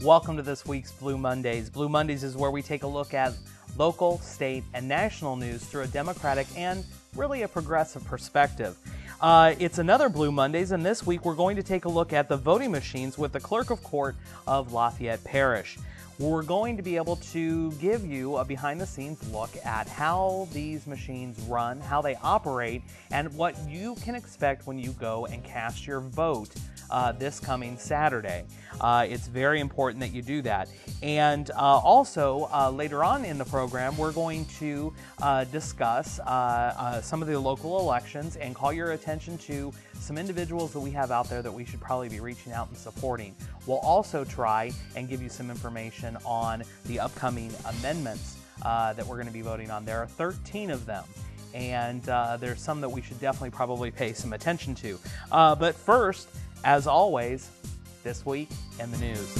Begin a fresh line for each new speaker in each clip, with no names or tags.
Welcome to this week's Blue Mondays. Blue Mondays is where we take a look at local, state, and national news through a democratic and really a progressive perspective. It's another Blue Mondays, and this week we're going to take a look at the voting machines with the Clerk of Court of Lafayette Parish. We're going to be able to give you a behind-the-scenes look at how these machines run, how they operate, and what you can expect when you go and cast your vote this coming Saturday. It's very important that you do that. And also, later on in the program, we're going to discuss some of the local elections and call your attention to some individuals that we have out there that we should probably be reaching out and supporting. We'll also try and give you some information on the upcoming amendments that we're going to be voting on. There are 13 of them. And there's some that we should definitely probably pay some attention to. But first, as always, this week in the news.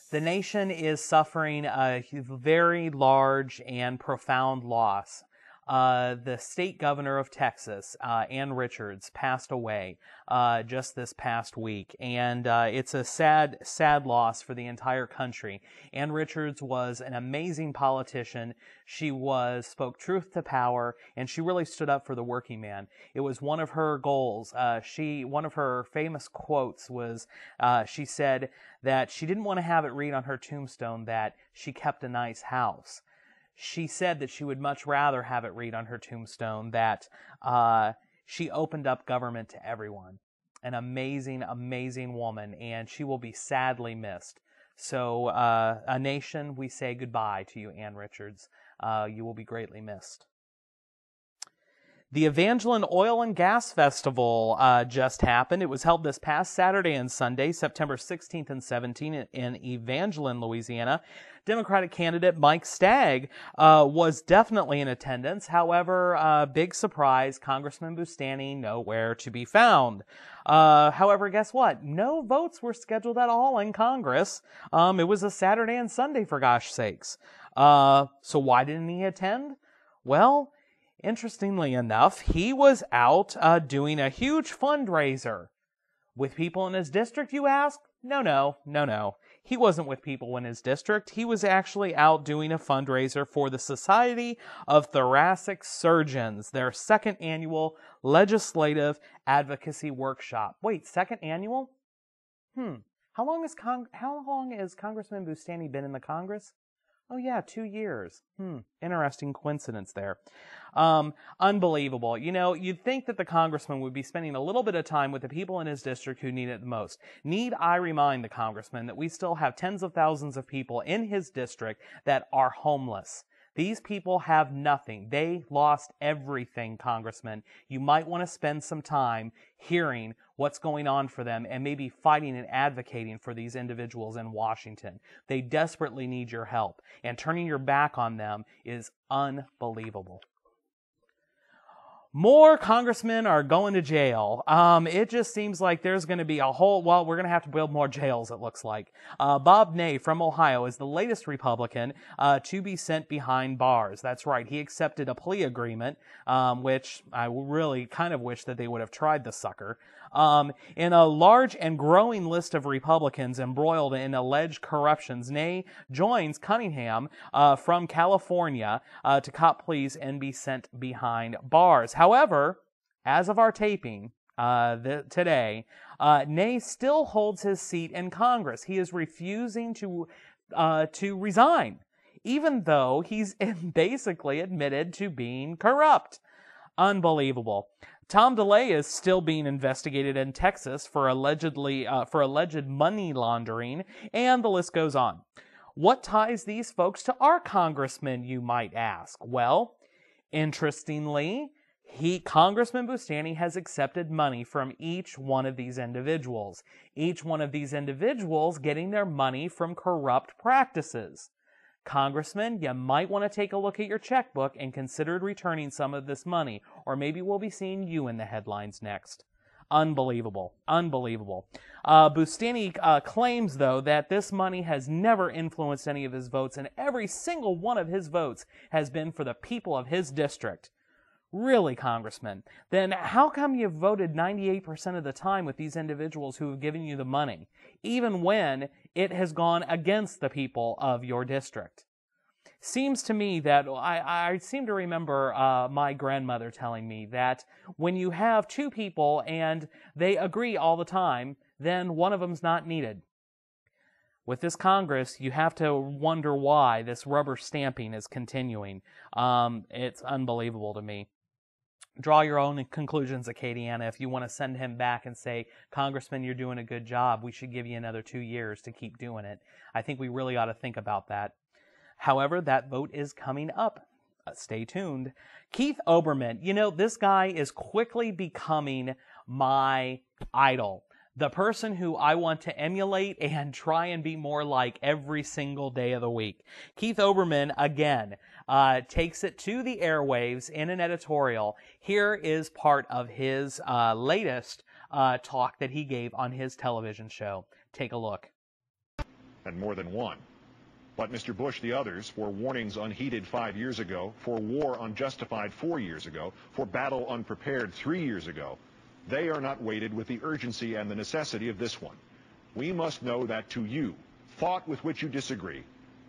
The nation is suffering a very large and profound loss. The state governor of Texas, Ann Richards, passed away just this past week, and it's a sad, sad loss for the entire country. Ann Richards was an amazing politician. She spoke truth to power, and she really stood up for the working man. It was one of her goals. One of her famous quotes was, she said that she didn't want to have it read on her tombstone that she kept a nice house. She said that she would much rather have it read on her tombstone that she opened up government to everyone. An amazing, amazing woman, and she will be sadly missed. So, a nation, we say goodbye to you, Ann Richards. You will be greatly missed. The Evangeline Oil and Gas Festival just happened. It was held this past Saturday and Sunday, September 16th and 17th in Evangeline, Louisiana. Democratic candidate Mike Stagg was definitely in attendance. However, big surprise, Congressman Bustani nowhere to be found. However, guess what? No votes were scheduled at all in Congress. It was a Saturday and Sunday, for gosh sakes. So why didn't he attend? Well, interestingly enough, he was out doing a huge fundraiser. With people in his district, you ask? No. He wasn't with people in his district. He was actually out doing a fundraiser for the Society of Thoracic Surgeons, their second annual legislative advocacy workshop. Wait, second annual? How long has Congressman Bustani been in the Congress? Oh yeah, 2 years. Interesting coincidence there. Unbelievable. You know, you'd think that the congressman would be spending a little bit of time with the people in his district who need it the most. Need I remind the congressman that we still have tens of thousands of people in his district that are homeless. These people have nothing. They lost everything, Congressman. You might want to spend some time hearing what's going on for them and maybe fighting and advocating for these individuals in Washington. They desperately need your help, and turning your back on them is unbelievable. More congressmen are going to jail. It just seems like there's going to be we're going to have to build more jails, it looks like. Bob Ney from Ohio is the latest Republican to be sent behind bars. That's right. He accepted a plea agreement, which I really kind of wish that they would have tried the sucker. In a large and growing list of Republicans embroiled in alleged corruptions, Ney joins Cunningham from California to cop pleas and be sent behind bars. However, as of our taping today, Ney still holds his seat in Congress. He is refusing to resign, even though he's basically admitted to being corrupt. Unbelievable. Tom DeLay is still being investigated in Texas for alleged money laundering, and the list goes on. What ties these folks to our congressman, you might ask? Well, interestingly, Congressman Bustani has accepted money from each one of these individuals. Each one of these individuals getting their money from corrupt practices. Congressman, you might want to take a look at your checkbook and consider returning some of this money, or maybe we'll be seeing you in the headlines next. Unbelievable. Bustani claims, though, that this money has never influenced any of his votes, and every single one of his votes has been for the people of his district. Really, Congressman, then how come you've voted 98% of the time with these individuals who have given you the money, even when it has gone against the people of your district? Seems to me that I seem to remember my grandmother telling me that when you have two people and they agree all the time, then one of them's not needed. With this Congress, you have to wonder why this rubber stamping is continuing. It's unbelievable to me. Draw your own conclusions, Acadiana. If you want to send him back and say, Congressman, you're doing a good job, we should give you another 2 years to keep doing it. I think we really ought to think about that. However, that vote is coming up. Stay tuned. Keith Olberman, you know, this guy is quickly becoming my idol. The person who I want to emulate and try and be more like every single day of the week. Keith Olberman, again, takes it to the airwaves in an editorial. Here is part of his latest talk that he gave on his television show. Take a look.
And more than one. But Mr. Bush, the others, for warnings unheeded 5 years ago, for war unjustified 4 years ago, for battle unprepared 3 years ago, they are not weighted with the urgency and the necessity of this one. We must know that to you, thought with which you disagree,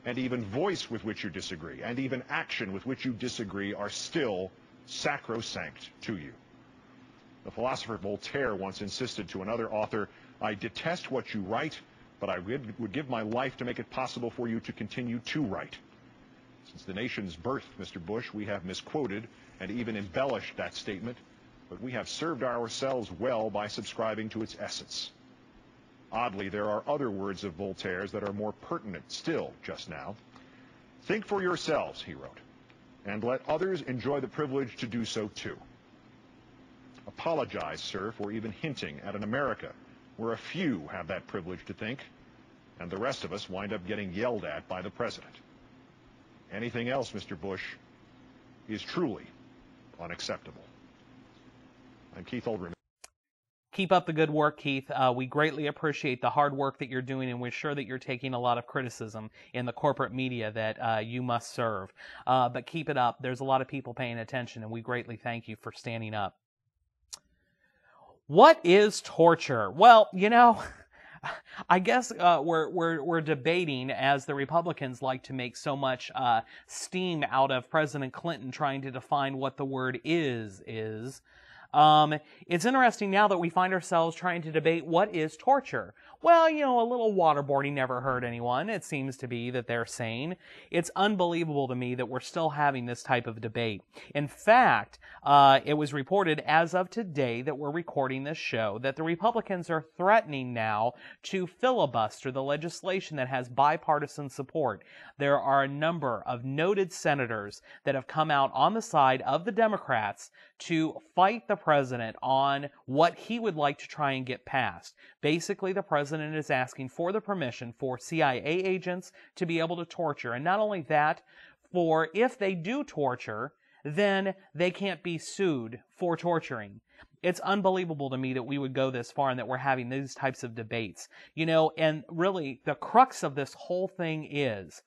and even voice with which you disagree, and even action with which you disagree are still sacrosanct to you. The philosopher Voltaire once insisted to another author, I detest what you write, but I would give my life to make it possible for you to continue to write. Since the nation's birth, Mr. Bush, we have misquoted and even embellished that statement, but we have served ourselves well by subscribing to its essence. Oddly, there are other words of Voltaire's that are more pertinent still just now. Think for yourselves, he wrote, and let others enjoy the privilege to do so too. Apologize, sir, for even hinting at an America where a few have that privilege to think, and the rest of us wind up getting yelled at by the president. Anything else, Mr. Bush, is truly unacceptable. I'm Keith Olberman.
Keep up the good work, Keith. We greatly appreciate the hard work that you're doing, and we're sure that you're taking a lot of criticism in the corporate media that you must serve. But keep it up. There's a lot of people paying attention, and we greatly thank you for standing up. What is torture? Well, you know, I guess we're debating, as the Republicans like to make so much steam out of President Clinton trying to define what the word is. It's interesting now that we find ourselves trying to debate what is torture. Well, you know, a little waterboarding never hurt anyone. It seems to be that they're saying. It's unbelievable to me that we're still having this type of debate. In fact, it was reported as of today that we're recording this show that the Republicans are threatening now to filibuster the legislation that has bipartisan support. There are a number of noted senators that have come out on the side of the Democrats to fight the president on what he would like to try and get passed. Basically, the president is asking for the permission for CIA agents to be able to torture. And not only that, for if they do torture, then they can't be sued for torturing. It's unbelievable to me that we would go this far and that we're having these types of debates. You know, and really, the crux of this whole thing is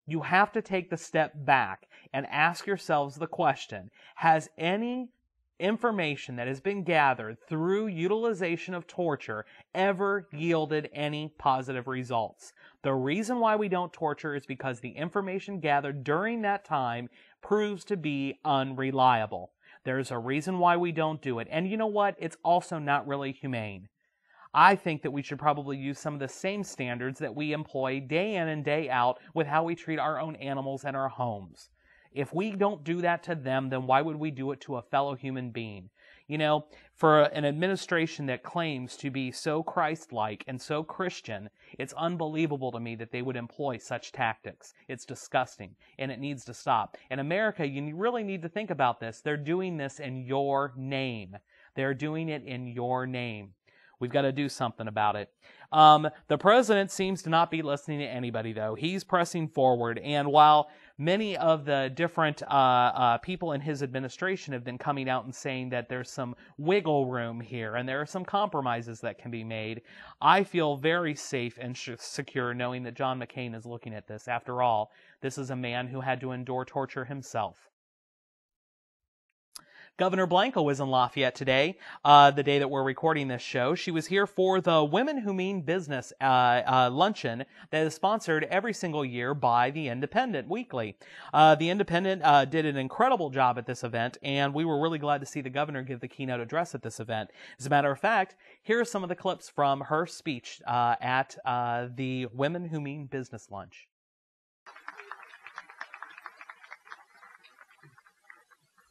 you have to take the step back and ask yourselves the question, has any information that has been gathered through utilization of torture ever yielded any positive results? The reason why we don't torture is because the information gathered during that time proves to be unreliable. There's a reason why we don't do it. And you know what? It's also not really humane. I think that we should probably use some of the same standards that we employ day in and day out with how we treat our own animals and our homes. If we don't do that to them, then why would we do it to a fellow human being? You know, for an administration that claims to be so Christ-like and so Christian, it's unbelievable to me that they would employ such tactics. It's disgusting, and it needs to stop. In America, you really need to think about this. They're doing this in your name. They're doing it in your name. We've got to do something about it. The president seems to not be listening to anybody, though. He's pressing forward, and while many of the different people in his administration have been coming out and saying that there's some wiggle room here and there are some compromises that can be made, I feel very safe and secure knowing that John McCain is looking at this. After all, this is a man who had to endure torture himself. Governor Blanco was in Lafayette today, the day that we're recording this show. She was here for the Women Who Mean Business luncheon that is sponsored every single year by The Independent Weekly. The Independent did an incredible job at this event, and we were really glad to see the governor give the keynote address at this event. As a matter of fact, here are some of the clips from her speech at the Women Who Mean Business lunch.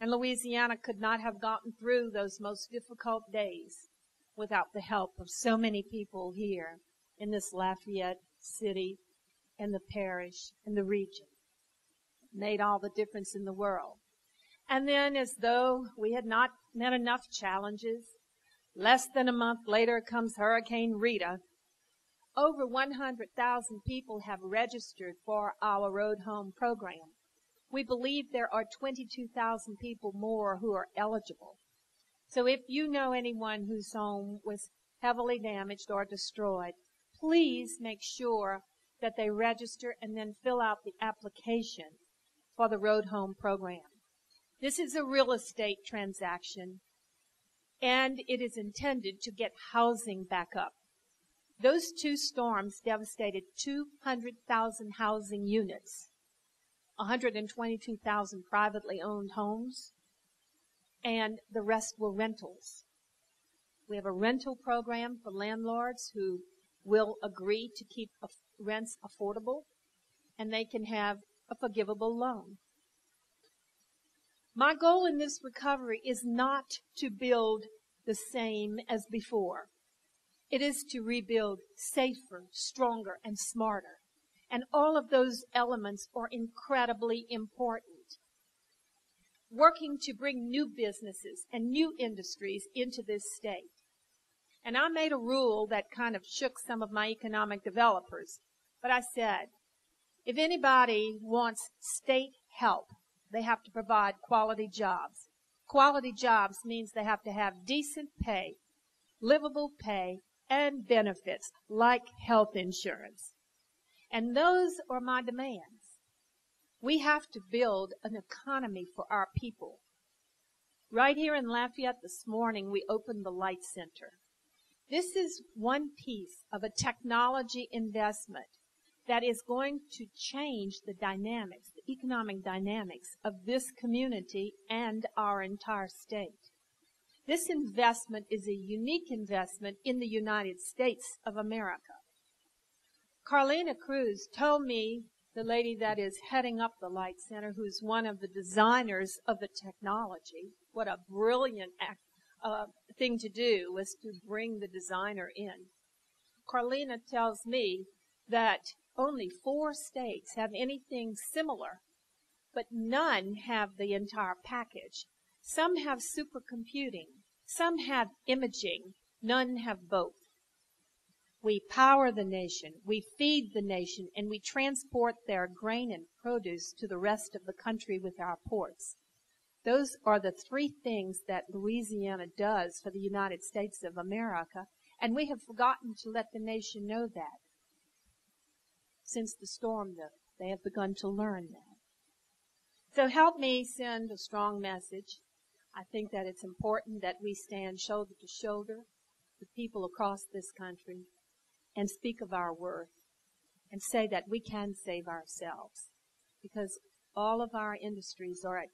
And Louisiana could not have gotten through those most difficult days without the help of so many people here in this Lafayette city and the parish and the region. It made all the difference in the world. And then, as though we had not met enough challenges, less than a month later comes Hurricane Rita. Over 100,000 people have registered for our Road Home program. We believe there are 22,000 people more who are eligible. So if you know anyone whose home was heavily damaged or destroyed, please make sure that they register and then fill out the application for the Road Home program. This is a real estate transaction, and it is intended to get housing back up. Those two storms devastated 200,000 housing units. 122,000 privately owned homes, and the rest were rentals. We have a rental program for landlords who will agree to keep rents affordable, and they can have a forgivable loan. My goal in this recovery is not to build the same as before. It is to rebuild safer, stronger, and smarter. And all of those elements are incredibly important. Working to bring new businesses and new industries into this state. And I made a rule that kind of shook some of my economic developers. But I said, if anybody wants state help, they have to provide quality jobs. Quality jobs means they have to have decent pay, livable pay, and benefits like health insurance. And those are my demands. We have to build an economy for our people. Right here in Lafayette this morning, we opened the Light Center. This is one piece of a technology investment that is going to change the dynamics, the economic dynamics of this community and our entire state. This investment is a unique investment in the United States of America. Carlina Cruz told me, the lady that is heading up the Light Center, who's one of the designers of the technology, what a brilliant thing to do was to bring the designer in. Carlina tells me that only 4 states have anything similar, but none have the entire package. Some have supercomputing, some have imaging, none have both. We power the nation, we feed the nation, and we transport their grain and produce to the rest of the country with our ports. Those are the 3 things that Louisiana does for the United States of America, and we have forgotten to let the nation know that. Since the storm, though, they have begun to learn that. So help me send a strong message. I think that it's important that we stand shoulder to shoulder with people across this country and speak of our worth and say that we can save ourselves, because all of our industries are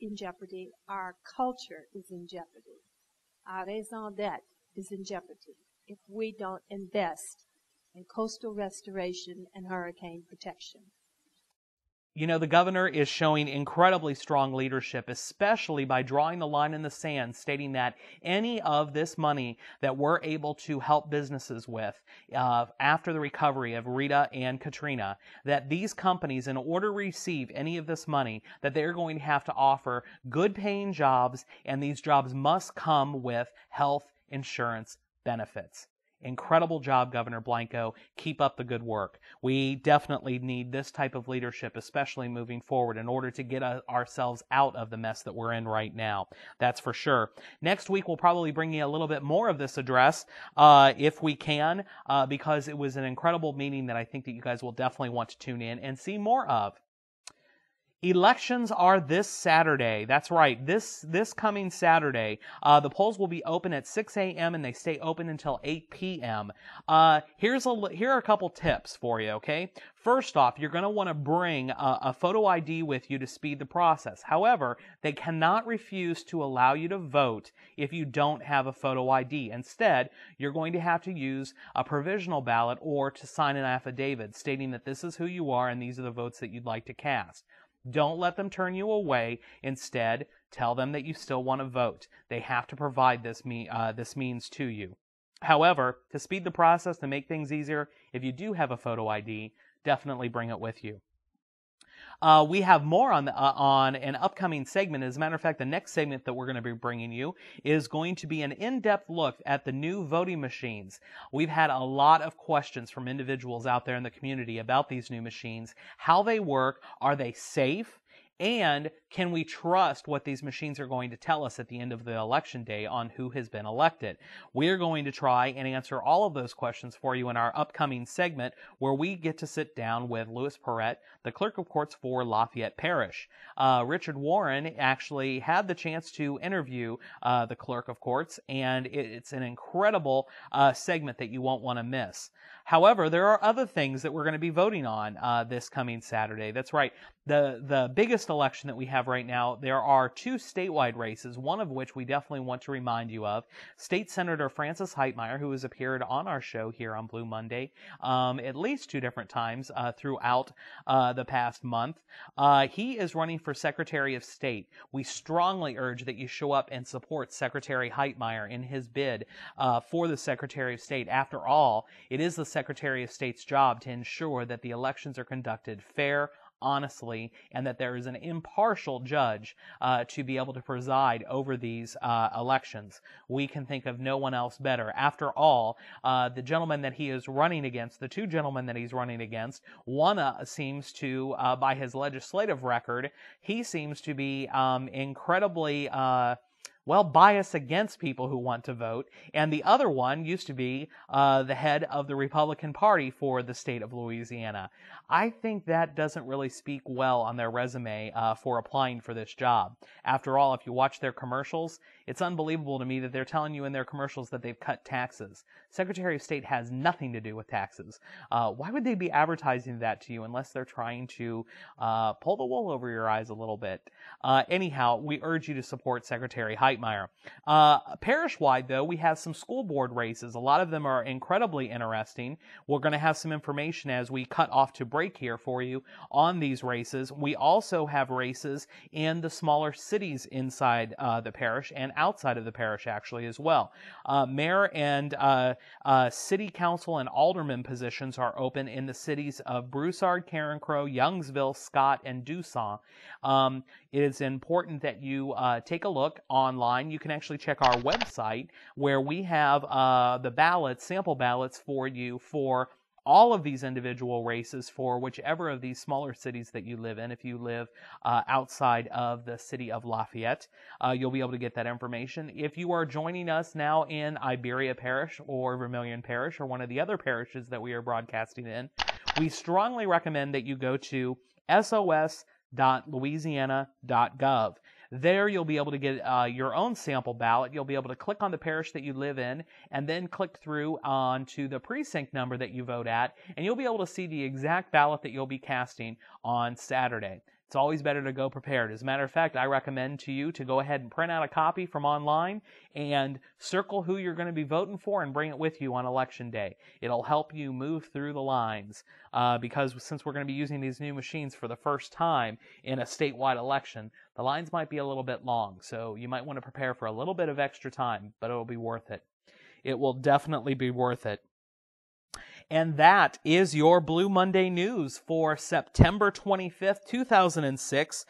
in jeopardy. Our culture is in jeopardy. Our raison d'etre is in jeopardy if we don't invest in coastal restoration and hurricane protection.
You know, the governor is showing incredibly strong leadership, especially by drawing the line in the sand, stating that any of this money that we're able to help businesses with after the recovery of Rita and Katrina, that these companies, in order to receive any of this money, that they're going to have to offer good paying jobs, and these jobs must come with health insurance benefits. Incredible job, Governor Blanco. Keep up the good work. We definitely need this type of leadership, especially moving forward, in order to get ourselves out of the mess that we're in right now. That's for sure. Next week, we'll probably bring you a little bit more of this address, if we can, because it was an incredible meeting that I think that you guys will definitely want to tune in and see more of. Elections are this Saturday. That's right. This coming Saturday. The polls will be open at 6 a.m. and they stay open until 8 p.m. Here are a couple tips for you, okay? First off, you're going to want to bring a photo ID with you to speed the process. However, they cannot refuse to allow you to vote if you don't have a photo ID. Instead, you're going to have to use a provisional ballot or to sign an affidavit stating that this is who you are and these are the votes that you'd like to cast. Don't let them turn you away. Instead, tell them that you still want to vote. They have to provide this means to you. However, to speed the process, to make things easier, if you do have a photo ID, definitely bring it with you. We have more on an upcoming segment. As a matter of fact, the next segment that we're going to be bringing you is going to be an in-depth look at the new voting machines. We've had a lot of questions from individuals out there in the community about these new machines, how they work, are they safe, and can we trust what these machines are going to tell us at the end of the election day on who has been elected? We're going to try and answer all of those questions for you in our upcoming segment where we get to sit down with Louis Perrette, the Clerk of Courts for Lafayette Parish. Richard Warren actually had the chance to interview the Clerk of Courts, and it's an incredible segment that you won't want to miss. However, there are other things that we're going to be voting on this coming Saturday. That's right. The biggest election that we have right now, there are two statewide races, one of which we definitely want to remind you of. State Senator Francis Heitmeyer, who has appeared on our show here on Blue Monday at least 2 different times throughout the past month. He is running for Secretary of State. We strongly urge that you show up and support Secretary Heitmeyer in his bid for the Secretary of State. After all, it is the Secretary of State's job to ensure that the elections are conducted fair, honestly, and that there is an impartial judge to be able to preside over these elections. We can think of no one else better. After all, the gentleman that he is running against, the 2 gentlemen that he's running against, one seems to, by his legislative record, he seems to be incredibly biased against people who want to vote, and the other one used to be the head of the Republican Party for the state of Louisiana. I think that doesn't really speak well on their resume for applying for this job. After all, if you watch their commercials, it's unbelievable to me that they're telling you in their commercials that they've cut taxes. Secretary of State has nothing to do with taxes. Why would they be advertising that to you unless they're trying to pull the wool over your eyes a little bit? Anyhow, we urge you to support Secretary Heitmeyer. Parish-wide, though, we have some school board races. A lot of them are incredibly interesting. We're going to have some information as we cut off to break here for you on these races. We also have races in the smaller cities inside the parish and outside of the parish, actually, as well. Mayor and city council and alderman positions are open in the cities of Broussard, Carencro, Youngsville, Scott, and Dusson. It is important that you take a look online. You can actually check our website where we have the ballots, sample ballots for you for all of these individual races for whichever of these smaller cities that you live in. If you live outside of the city of Lafayette, you'll be able to get that information. If you are joining us now in Iberia Parish or Vermilion Parish or one of the other parishes that we are broadcasting in, we strongly recommend that you go to sos.louisiana.gov. There you'll be able to get your own sample ballot. You'll be able to click on the parish that you live in and then click through onto the precinct number that you vote at, and you'll be able to see the exact ballot that you'll be casting on Saturday. It's always better to go prepared. As a matter of fact, I recommend to you to go ahead and print out a copy from online and circle who you're going to be voting for and bring it with you on Election Day. It'll help you move through the lines because since we're going to be using these new machines for the first time in a statewide election, the lines might be a little bit long. So you might want to prepare for a little bit of extra time, but it'll be worth it. It will definitely be worth it. And that is your Blue Monday news for September 25th, 2006.